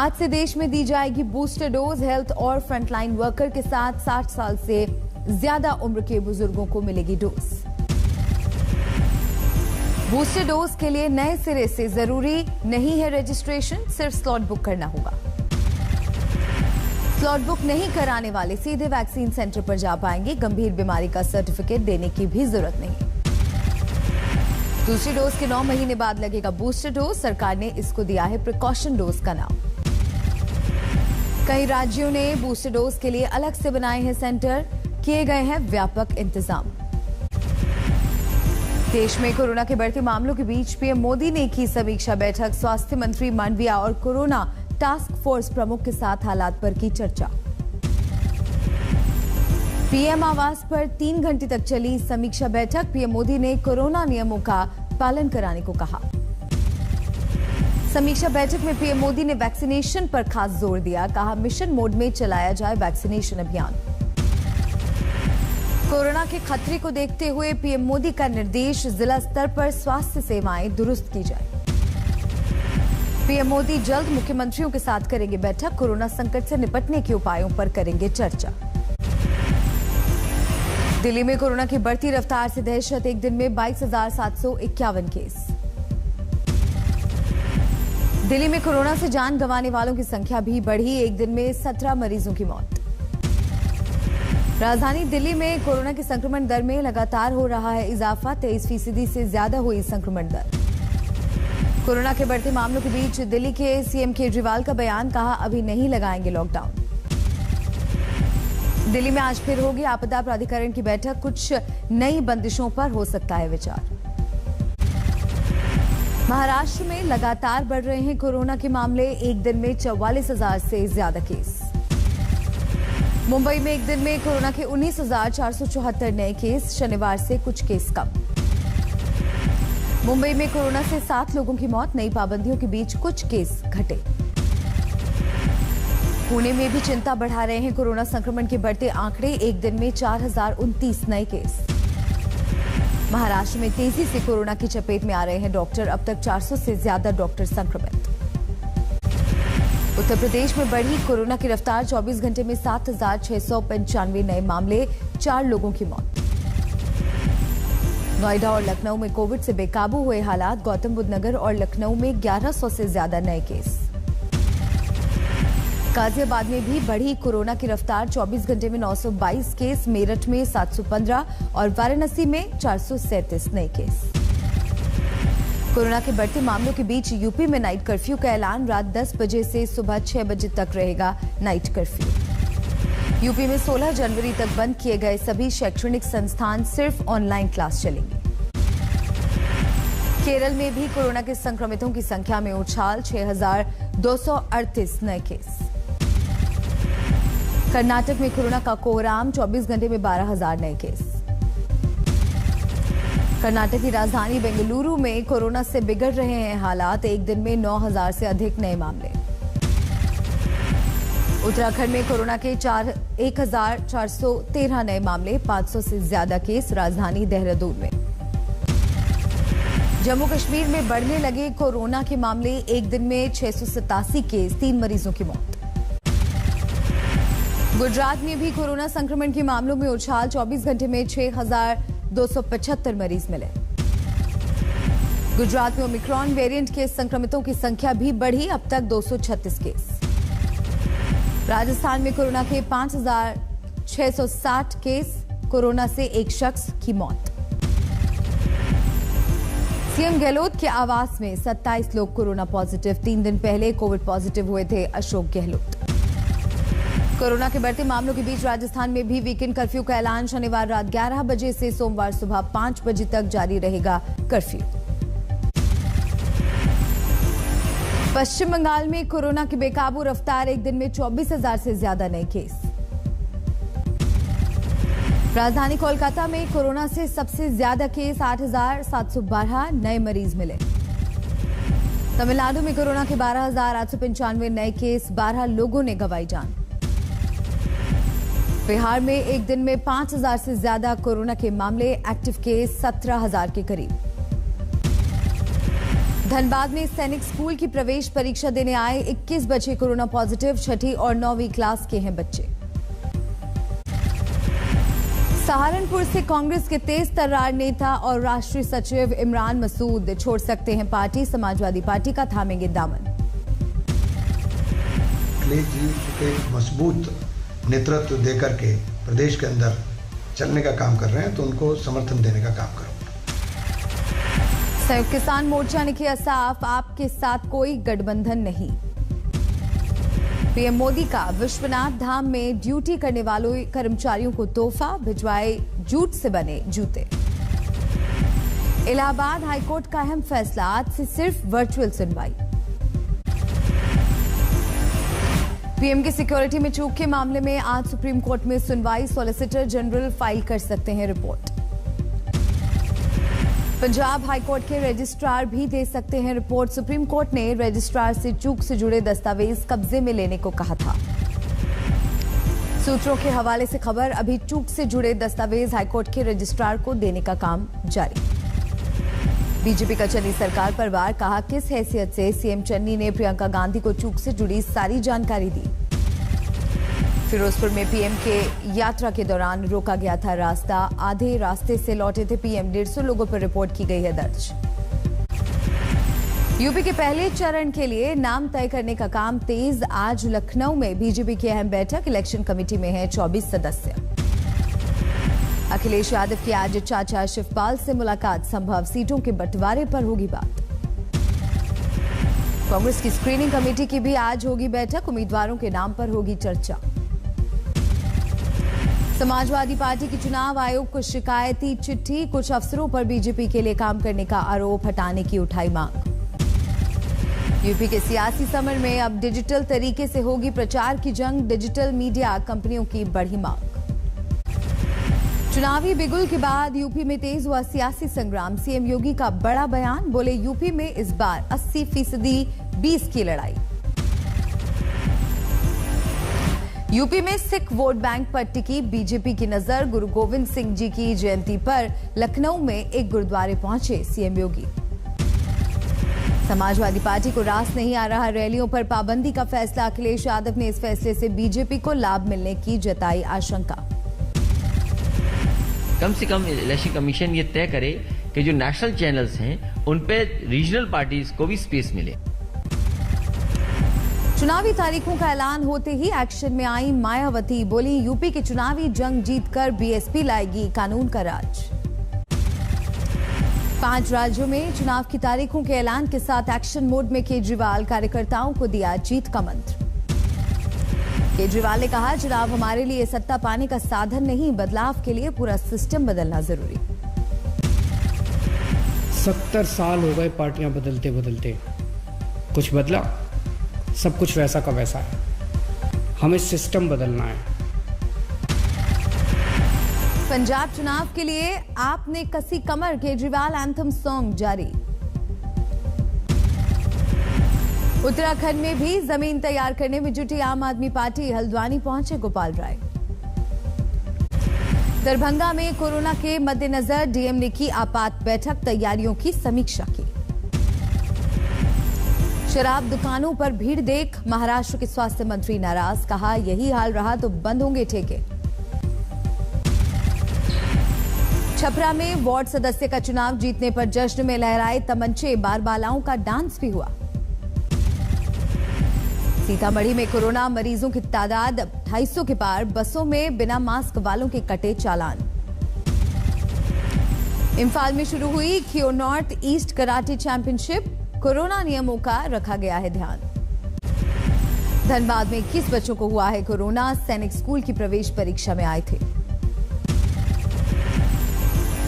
आज से देश में दी जाएगी बूस्टर डोज। हेल्थ और फ्रंटलाइन वर्कर के साथ 60 साल से ज्यादा उम्र के बुजुर्गों को मिलेगी डोज। बूस्टर डोज के लिए नए सिरे से जरूरी नहीं है रजिस्ट्रेशन, सिर्फ स्लॉट बुक करना होगा। स्लॉट बुक नहीं कराने वाले सीधे वैक्सीन सेंटर पर जा पाएंगे। गंभीर बीमारी का सर्टिफिकेट देने की भी जरूरत नहीं। दूसरी डोज के 9 महीने बाद लगेगा बूस्टर डोज। सरकार ने इसको दिया है प्रिकॉशन डोज का नाम। कई राज्यों ने बूस्टर डोज के लिए अलग से बनाए हैं सेंटर, किए गए हैं व्यापक इंतजाम। देश में कोरोना के बढ़ते मामलों के बीच पीएम मोदी ने की समीक्षा बैठक। स्वास्थ्य मंत्री मांडविया और कोरोना टास्क फोर्स प्रमुख के साथ हालात पर की चर्चा। पीएम आवास पर 3 घंटे तक चली समीक्षा बैठक। पीएम मोदी ने कोरोना नियमों का पालन कराने को कहा। समीक्षा बैठक में पीएम मोदी ने वैक्सीनेशन पर खास जोर दिया। कहा, मिशन मोड में चलाया जाए वैक्सीनेशन अभियान। कोरोना के खतरे को देखते हुए पीएम मोदी का निर्देश, जिला स्तर पर स्वास्थ्य सेवाएं दुरुस्त की जाए। पीएम मोदी जल्द मुख्यमंत्रियों के साथ करेंगे बैठक। कोरोना संकट से निपटने के उपायों पर करेंगे चर्चा। दिल्ली में कोरोना की बढ़ती रफ्तार से दहशत। एक दिन में 22,751 केस। दिल्ली में कोरोना से जान गंवाने वालों की संख्या भी बढ़ी। एक दिन में 17 मरीजों की मौत। राजधानी दिल्ली में कोरोना के संक्रमण दर में लगातार हो रहा है इजाफा। 23% से ज्यादा हुई संक्रमण दर। कोरोना के बढ़ते मामलों के बीच दिल्ली के सीएम केजरीवाल का बयान। कहा, अभी नहीं लगाएंगे लॉकडाउन। दिल्ली में आज फिर होगी आपदा प्राधिकरण की बैठक। कुछ नई बंदिशों पर हो सकता है विचार। महाराष्ट्र में लगातार बढ़ रहे हैं कोरोना के मामले। एक दिन में 44,000 से ज्यादा केस। मुंबई में एक दिन में कोरोना के 19,474 नए केस। शनिवार से कुछ केस कम। मुंबई में कोरोना से 7 लोगों की मौत। नई पाबंदियों के बीच कुछ केस घटे। पुणे में भी चिंता बढ़ा रहे हैं कोरोना संक्रमण के बढ़ते आंकड़े। एक दिन में 4,029 नए केस। महाराष्ट्र में तेजी से कोरोना की चपेट में आ रहे हैं डॉक्टर। अब तक 400 से ज्यादा डॉक्टर संक्रमित। उत्तर प्रदेश में बढ़ी कोरोना की रफ्तार। 24 घंटे में 7,695 नए मामले। 4 लोगों की मौत। नोएडा और लखनऊ में कोविड से बेकाबू हुए हालात। गौतम बुद्ध नगर और लखनऊ में 1100 से ज्यादा नए केस। गाजियाबाद में भी बढ़ी कोरोना की रफ्तार। 24 घंटे में 922 केस। मेरठ में 715 और वाराणसी में 437 नए केस। कोरोना के बढ़ते मामलों के बीच यूपी में नाइट कर्फ्यू का ऐलान। रात 10 बजे से सुबह 6 बजे तक रहेगा नाइट कर्फ्यू। यूपी में 16 जनवरी तक बंद किए गए सभी शैक्षणिक संस्थान। सिर्फ ऑनलाइन क्लास चलेंगी। केरल में भी कोरोना के संक्रमितों की संख्या में उछाल। 6,238 नए केस। कर्नाटक में कोरोना का कोहराम। 24 घंटे में 12,000 नए केस। कर्नाटक की राजधानी बेंगलुरु में कोरोना से बिगड़ रहे हैं हालात। एक दिन में 9,000 से अधिक नए मामले। उत्तराखंड में कोरोना के 1,413 नए मामले। 500 से ज्यादा केस राजधानी देहरादून में। जम्मू कश्मीर में बढ़ने लगे कोरोना के मामले। एक दिन में 687 केस। 3 मरीजों की मौत। गुजरात में भी कोरोना संक्रमण के मामलों में उछाल। 24 घंटे में 6,275 मरीज मिले। गुजरात में ओमिक्रॉन वेरिएंट के संक्रमितों की संख्या भी बढ़ी। अब तक 236 केस। राजस्थान में कोरोना के 5,660 केस। कोरोना से एक शख्स की मौत। सीएम गहलोत के आवास में 27 लोग कोरोना पॉजिटिव। 3 दिन पहले कोविड पॉजिटिव हुए थे अशोक गहलोत। कोरोना के बढ़ते मामलों के बीच राजस्थान में भी वीकेंड कर्फ्यू का ऐलान। शनिवार रात 11 बजे से सोमवार सुबह 5 बजे तक जारी रहेगा कर्फ्यू। पश्चिम बंगाल में कोरोना की बेकाबू रफ्तार। एक दिन में 24,000 से ज्यादा नए केस। राजधानी कोलकाता में कोरोना से सबसे ज्यादा केस। 8,712 नए मरीज मिले। तमिलनाडु में कोरोना के 12,895 नए केस। 12 लोगों ने गंवाई जान। बिहार में एक दिन में 5,000 से ज्यादा कोरोना के मामले। एक्टिव केस 17,000 के करीब। धनबाद में सैनिक स्कूल की प्रवेश परीक्षा देने आए 21 बच्चे कोरोना पॉजिटिव, 6ठी और 9वीं क्लास के हैं बच्चे। सहारनपुर से कांग्रेस के तेज तर्रार नेता और राष्ट्रीय सचिव इमरान मसूद छोड़ सकते हैं पार्टी, समाजवादी पार्टी का थामेंगे दामन। अखिलेश जी चूंकि मजबूत नेतृत्व देकर के प्रदेश के अंदर चलने का काम कर रहे हैं तो उनको समर्थन देने का काम करो। संयुक्त किसान मोर्चा ने किया साफ, आपके साथ कोई गठबंधन नहीं। पीएम मोदी का विश्वनाथ धाम में ड्यूटी करने वालों कर्मचारियों को तोहफा, भिजवाए जूट से बने जूते। इलाहाबाद हाईकोर्ट का अहम फैसला, आज से सिर्फ वर्चुअल सुनवाई। पीएम की सिक्योरिटी में चूक के मामले में आज सुप्रीम कोर्ट में सुनवाई, सॉलिसिटर जनरल फाइल कर सकते हैं रिपोर्ट। पंजाब हाईकोर्ट के रजिस्ट्रार भी दे सकते हैं रिपोर्ट, सुप्रीम कोर्ट ने रजिस्ट्रार से चूक से जुड़े दस्तावेज कब्जे में लेने को कहा था। सूत्रों के हवाले से खबर, अभी चूक से जुड़े दस्तावेज हाईकोर्ट के रजिस्ट्रार को देने का काम जारी। बीजेपी का चन्नी सरकार पर वार, कहा किस हैसियत से सीएम चन्नी ने प्रियंका गांधी को चूक से जुड़ी सारी जानकारी दी। फिरोजपुर में पीएम के यात्रा के दौरान रोका गया था रास्ता, आधे रास्ते से लौटे थे पीएम, 150 लोगों पर रिपोर्ट की गई है दर्ज। यूपी के पहले चरण के लिए नाम तय करने का काम तेज, आज लखनऊ में बीजेपी की अहम बैठक, इलेक्शन कमेटी में है 24 सदस्य। अखिलेश यादव की आज चाचा शिवपाल से मुलाकात, संभव सीटों के बंटवारे पर होगी बात। कांग्रेस की स्क्रीनिंग कमेटी की भी आज होगी बैठक, उम्मीदवारों के नाम पर होगी चर्चा। समाजवादी पार्टी की चुनाव आयोग को शिकायती चिट्ठी, कुछ अफसरों पर बीजेपी के लिए काम करने का आरोप हटाने की उठाई मांग। यूपी के सियासी समर में अब डिजिटल तरीके से होगी प्रचार की जंग, डिजिटल मीडिया कंपनियों की बढ़ी मांग। चुनावी बिगुल के बाद यूपी में तेज हुआ सियासी संग्राम, सीएम योगी का बड़ा बयान, बोले यूपी में इस बार 80% 20 की लड़ाई। यूपी में सिख वोट बैंक पर टिकी बीजेपी की नजर, गुरु गोविंद सिंह जी की जयंती पर लखनऊ में एक गुरुद्वारे पहुंचे सीएम योगी। समाजवादी पार्टी को रास नहीं आ रहा रैलियों पर पाबंदी का फैसला, अखिलेश यादव ने इस फैसले से बीजेपी को लाभ मिलने की जताई आशंका। कम से कम इलेक्शन कमीशन ये तय करे कि जो नेशनल चैनल्स हैं उन पे रीजनल पार्टीज को भी स्पेस मिले। चुनावी तारीखों का ऐलान होते ही एक्शन में आई मायावती, बोली यूपी की चुनावी जंग जीतकर बीएसपी लाएगी कानून का राज। 5 राज्यों में चुनाव की तारीखों के ऐलान के साथ एक्शन मोड में केजरीवाल, कार्यकर्ताओं को दिया जीत का मंत्र। केजरीवाल ने कहा, चुनाव हमारे लिए सत्ता पाने का साधन नहीं, बदलाव के लिए पूरा सिस्टम बदलना जरूरी। 70 साल हो गए पार्टियां बदलते बदलते, कुछ बदला? सब कुछ वैसा का वैसा है, हमें सिस्टम बदलना है। पंजाब चुनाव के लिए आपने कसी कमर, केजरीवाल एंथम सॉन्ग जारी। उत्तराखंड में भी जमीन तैयार करने में जुटी आम आदमी पार्टी, हल्द्वानी पहुंचे गोपाल राय। दरभंगा में कोरोना के मद्देनजर डीएम ने की आपात बैठक, तैयारियों की समीक्षा की। शराब दुकानों पर भीड़ देख महाराष्ट्र के स्वास्थ्य मंत्री नाराज, कहा यही हाल रहा तो बंद होंगे ठेके। छपरा में वार्ड सदस्य का चुनाव जीतने पर जश्न में लहराए तमंचे, बारबालाओं का डांस भी हुआ। सीतामढ़ी में कोरोना मरीजों की तादाद 250 के पार, बसों में बिना मास्क वालों के कटे चालान। इम्फाल में शुरू हुई खियो north east karate championship, corona नियमों का रखा गया है ध्यान। धनबाद में 21 बच्चों को हुआ है कोरोना, सैनिक स्कूल की प्रवेश परीक्षा में आए थे।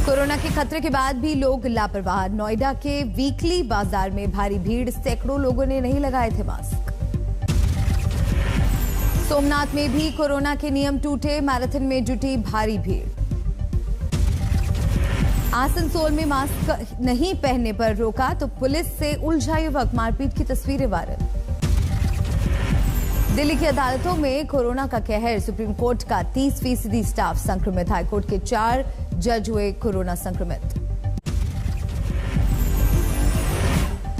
कोरोना के खतरे के बाद भी लोग लापरवाह, नोएडा के वीकली बाजार में भारी भीड़, सैकड़ों लोगों ने नहीं लगाए थे मास्क। सोमनाथ में भी कोरोना के नियम टूटे, मैराथन में जुटी भारी भीड़। आसनसोल में मास्क नहीं पहनने पर रोका तो पुलिस से उलझा युवक, मारपीट की तस्वीरें वायरल। दिल्ली की अदालतों में कोरोना का कहर, सुप्रीम कोर्ट का 30% स्टाफ संक्रमित, हाईकोर्ट के 4 जज हुए कोरोना संक्रमित।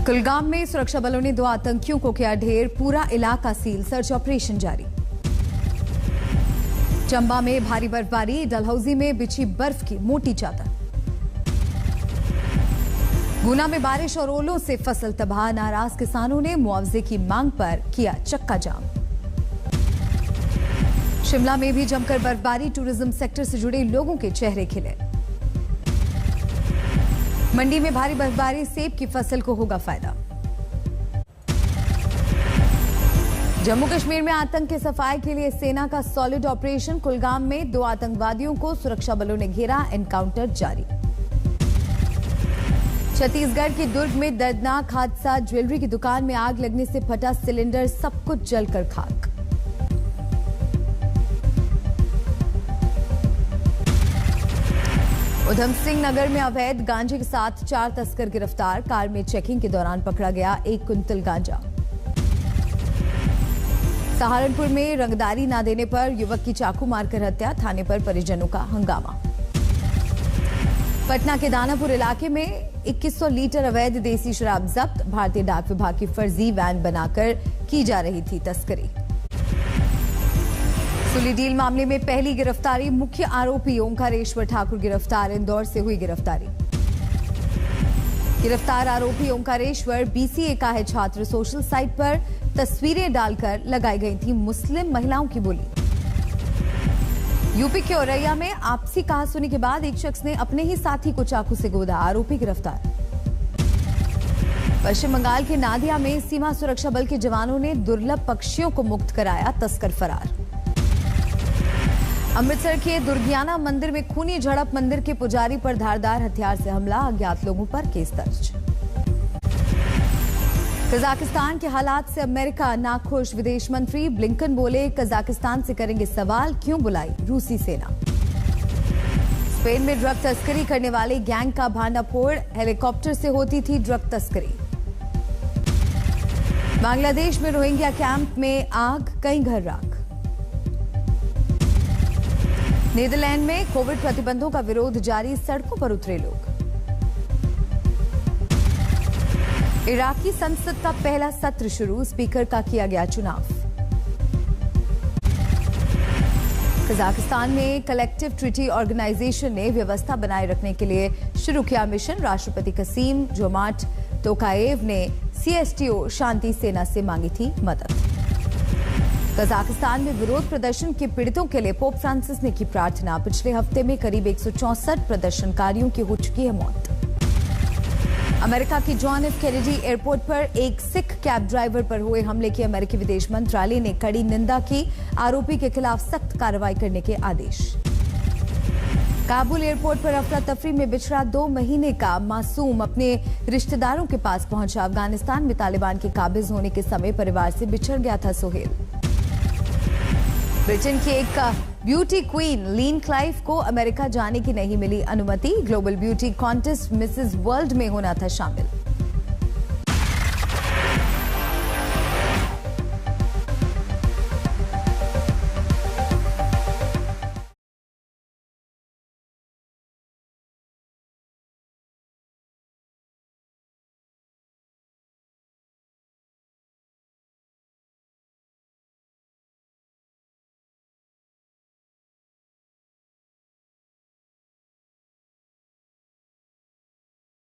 कुलगाम में सुरक्षा बलों ने 2 आतंकियों को किया ढेर, पूरा इलाका सील, सर्च ऑपरेशन जारी। चंबा में भारी बर्फबारी, डलहौजी में बिछी बर्फ की मोटी चादर। गुना में बारिश और ओलों से फसल तबाह, नाराज किसानों ने मुआवजे की मांग पर किया चक्का जाम। शिमला में भी जमकर बर्फबारी, टूरिज्म सेक्टर से जुड़े लोगों के चेहरे खिले। मंडी में भारी बर्फबारी, सेब की फसल को होगा फायदा। जम्मू कश्मीर में आतंक के सफाए के लिए सेना का सॉलिड ऑपरेशन, कुलगाम में 2 आतंकवादियों को सुरक्षा बलों ने घेरा, एनकाउंटर जारी। छत्तीसगढ़ के दुर्ग में दर्दनाक हादसा, ज्वेलरी की दुकान में आग लगने से फटा सिलेंडर, सब कुछ जलकर खाक। उधम सिंह नगर में अवैध गांजे के साथ 4 तस्कर गिरफ्तार, कार में चेकिंग के दौरान पकड़ा गया 1 कुंतल गांजा। सहारनपुर में रंगदारी न देने पर युवक की चाकू मारकर हत्या, थाने पर परिजनों का हंगामा। पटना के दानापुर इलाके में 2100 लीटर अवैध देसी शराब जब्त, भारतीय डाक विभाग की फर्जी वैन बनाकर की जा रही थी तस्करी। सुली डील मामले में पहली गिरफ्तारी, मुख्य आरोपी ओंकारेश्वर ठाकुर गिरफ्तार, इंदौर से हुई गिरफ्तारी। गिरफ्तार आरोपी ओंकारेश्वर बीसीए का है छात्र, सोशल साइट पर तस्वीरें डालकर लगाई गई थी मुस्लिम महिलाओं की बोली। यूपी के औरैया में आपसी कहासुनी के बाद एक शख्स ने अपने ही साथी को चाकू से गोदा, आरोपी गिरफ्तार। पश्चिम बंगाल के नादिया में सीमा सुरक्षा बल के जवानों ने दुर्लभ पक्षियों को मुक्त कराया, तस्कर फरार। अमृतसर के दुर्गियाना मंदिर में खूनी झड़प, मंदिर के पुजारी पर धारदार हथियार से हमला, अज्ञात लोगों पर केस दर्ज। कजाकिस्तान के हालात से अमेरिका नाखुश, विदेश मंत्री ब्लिंकन बोले कजाकिस्तान से करेंगे सवाल, क्यों बुलाई रूसी सेना। स्पेन में ड्रग तस्करी करने वाले गैंग का भांडाफोड़, हेलीकॉप्टर से होती थी ड्रग तस्करी। बांग्लादेश में रोहिंग्या कैंप में आग, कई घर राख। नीदरलैंड में कोविड प्रतिबंधों का विरोध जारी, सड़कों पर उतरे लोग। इराकी संसद का पहला सत्र शुरू, स्पीकर का किया गया चुनाव। कजाकिस्तान में कलेक्टिव ट्रीटी ऑर्गेनाइजेशन ने व्यवस्था बनाए रखने के लिए शुरू किया मिशन, राष्ट्रपति कसीम जोमार्ट तोकाएव ने सीएसटीओ शांति सेना से मांगी थी मदद। कजाकिस्तान में विरोध प्रदर्शन के पीड़ितों के लिए पोप फ्रांसिस ने की प्रार्थना, पिछले हफ्ते में करीब 164 प्रदर्शनकारियों की हो चुकी है मौत। अमेरिका की जॉन एफ कैनेडी एयरपोर्ट पर एक सिख कैब ड्राइवर पर हुए हमले की अमेरिकी विदेश मंत्रालय ने कड़ी निंदा की, आरोपी के खिलाफ सख्त कार्रवाई करने के आदेश। काबुल एयरपोर्ट पर अफरा तफरी में बिछड़ा 2 महीने का मासूम अपने रिश्तेदारों के पास पहुंचा, अफगानिस्तान में तालिबान के काबिज होने के समय परिवार से बिछड़ गया था सोहेल। ब्रिटेन की एक ब्यूटी क्वीन लीन क्लाइव को अमेरिका जाने की नहीं मिली अनुमति, global beauty contest Mrs world में होना था शामिल।